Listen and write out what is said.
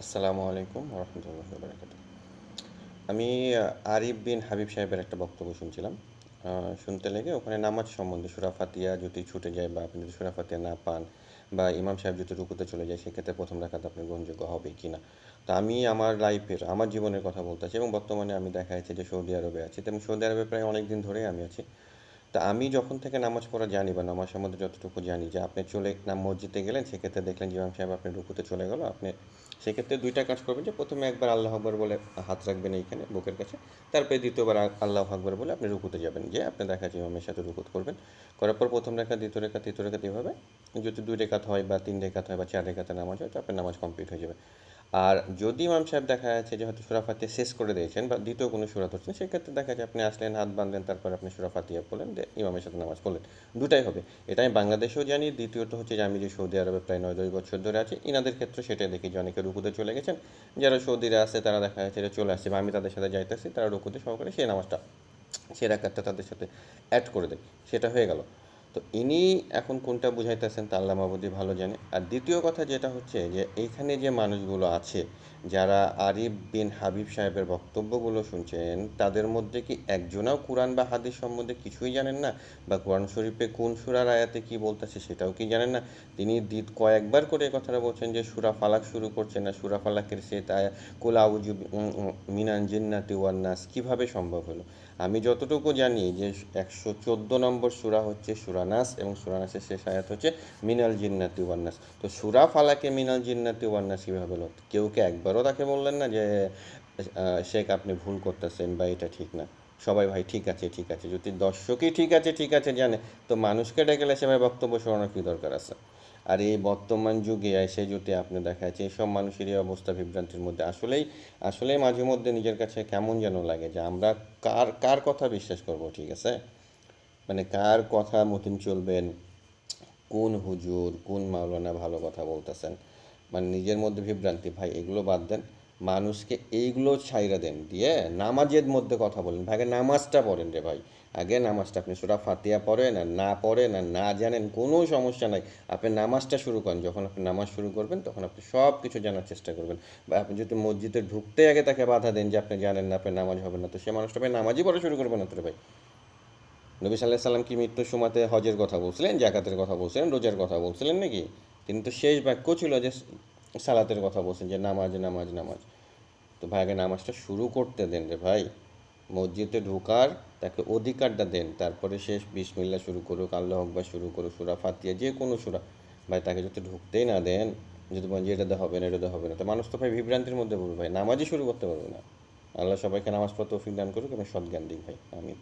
আসসালামু আলাইকুম রহমতুল্লাহ বারাকাত। আমি আরিফ বিন হাবিব সাহেবের একটা বক্তব্য শুনছিলাম। শুনতে লেগে ওখানে নামাজ সম্বন্ধে সূরা ফাতিহা যদি ছুটে যায় বা আপনি যদি সূরা ফাতিহা না পান বা ইমাম সাহেব যদি রুকুতে চলে যায় সেক্ষেত্রে প্রথম রাকাত আপনার গ্রহণযোগ্য হবে কি না। তো আমি আমার লাইফের আমার জীবনের কথা বলতেছি এবং বর্তমানে আমি দেখা যাচ্ছে যে সৌদি আরবে আছি, তো আমি সৌদি আরবে প্রায় অনেক দিন ধরেই আমি আছি। তা আমি যখন থেকে নামাজ পড়া জানি বা নামাজ সম্বন্ধে যতটুকু জানি যে আপনি চলে মসজিদে গেলেন, সেক্ষেত্রে দেখলেন যে ইমাম সাহেব আপনি রুকুতে চলে গেল, আপনি সেক্ষেত্রে দুইটা কাজ করবেন যে প্রথমে একবার আল্লাহ আকবর বলে হাত রাখবেন এইখানে বুকের কাছে, তারপরে দ্বিতীয়বার আল্লাহ আকবর বলে আপনি রুকুতে যাবেন, যে আপনি দেখা যায় ইমামের সাথে রুকুত করবেন। করার পর প্রথম রেখা দ্বিতীয় রেখা তৃতীয় রেখা এভাবে যদি 2 রেখাত হয় বা 3 রেখাত হয় বা 4 রেখাতে নামাজ হয় তো আপনার নামাজ কমপ্লিট হয়ে যাবে। আর যদি ইমাম সাহেব দেখা যাচ্ছে যে হয়তো সূরা ফাতিহা শেষ করে দিয়েছেন বা দ্বিতীয় কোনো সূরা ধরছেন, সেক্ষেত্রে দেখা যায় আপনি আসলেন, হাত বাঁধলেন, তারপর আপনি সূরা ফাতিহা পড়লেন, ইমামের সাথে নামাজ পড়লেন। দুটাই হবে। এটা আমি বাংলাদেশেও জানি। দ্বিতীয়ত হচ্ছে যে আমি যে সৌদি আরবে প্রায় 9-10 বছর ধরে আছি, ইনাদের ক্ষেত্রে সেটাই দেখি যে অনেকে রুকুতে চলে গেছেন। যারা সৌদিরা আছে তারা দেখা যাচ্ছে যে চলে আসছে বা আমি তাদের সাথে যাইতেছি, তারা রুকুতে সহকারে সেই নামাজটা সে রাকাতটা তাদের সাথে অ্যাড করে দেয়, সেটা হয়ে গেল। তো ইনি এখন কোনটা বুঝাইতেছেন তা আল্লাহ মাবুদি ভালো জানে। আর দ্বিতীয় কথা যেটা হচ্ছে যে এইখানে যে মানুষগুলো আছে যারা আরিফ বিন হাবিব সাহেবের বক্তব্যগুলো শুনছেন, তাদের মধ্যে কি একজনাও কোরআন বা হাদিস সম্বন্ধে কিছুই জানেন না? বা কোরআন শরীফে কোন সূরার আয়াতে কি বলতেছে সেটাও কি জানেন না? তিনি কয়েকবার করে এই কথাটা বলছেন যে সূরা ফালাক শুরু করছেন না, সূরা ফালাকের সে কুল আউযু মিনাল জিন্নাতি ওয়ান নাস কীভাবে সম্ভব হলো? আমি যতটুকু জানি যে 114 নম্বর সূরা হচ্ছে সূরা নাস এবং সূরা নাসের শেষ আয়াত হচ্ছে মিনাল জিন্নাতি ওয়ান নাস। তো সূরা ফালাকে মিনাল জিন্নাতি ওয়ান নাস কীভাবে হলো? কেউ কি একবারও তাকে বললেন না যে শেখ আপনি ভুল করতেছেন বা এটা ঠিক না? সবাই ভাই ঠিক আছে ঠিক আছে, যদি দর্শকই ঠিক আছে জানে, তো মানুষকে ডেকে সেভাবে বক্তব্য শোনানোর কী দরকার আছে? আর এই বর্তমান যুগে এসে যদি আপনি দেখা যাচ্ছে এইসব মানুষেরই অবস্থা বিভ্রান্তির মধ্যে, আসলেই মাঝে মধ্যে নিজের কাছে কেমন যেন লাগে যে আমরা কার কার কথা বিশ্বাস করব, ঠিক আছে? মানে কার কথা মতন চলবেন, কোন হুজুর কোন মাওলানা ভালো কথা বলতেছেন, মানে নিজের মধ্যে বিভ্রান্তি। ভাই এগুলো বাদ দেন, মানুষকে এইগুলো ছাইরা দেন, দিয়ে নামাজের মধ্যে কথা বলেন। ভাই আগে নামাজটা পড়েন রে ভাই, আগে নামাজটা। আপনি সূরা ফাতিহা পড়েন আর না পড়েন আর না জানেন কোনো সমস্যা নাই, আপনি নামাজটা শুরু করেন। যখন আপনি নামাজ শুরু করবেন তখন আপনি সব কিছু জানার চেষ্টা করবেন। বা আপনি যদি মসজিদে ঢুকতে আগে তাকে বাধা দেন যে আপনি জানেন না আপনার নামাজ হবে না, তো সে মানুষটা ভাই নামাজই পড়া শুরু করবে না তো রে ভাই। নবী সাল্লাহ সাল্লাম কি মৃত্যুর সময়তে হজের কথা বলছিলেন, জাকাতের কথা বলছিলেন, রোজার কথা বলছিলেন নাকি? তিনি তো শেষ বাক্য ছিল যে সালাতের কথা বলছেন, যে নামাজ নামাজ নামাজ। তো ভাই আগে নামাজটা শুরু করতে দেন রে ভাই। মসজিদে ঢোকার তাকে অধিকারটা দেন, তারপরে শেষ বিসমিল্লাহ শুরু করুক, আল্লাহ আকবার শুরু করুক, সূরা ফাতিহা যে কোনো সূরা। ভাই তাকে যদি ঢুকতেই না দেন, যদি বলেন যে এটাতে হবে না এটাতে হবে না, তো মানুষ তো ভাই বিভ্রান্তির মধ্যে পড়বে ভাই, নামাজই শুরু করতে পারবে না। আল্লাহ সবাইকে নামাজ পড়তে তৌফিক দান করুক এবং সৎ জ্ঞান দিক ভাই, আমিন।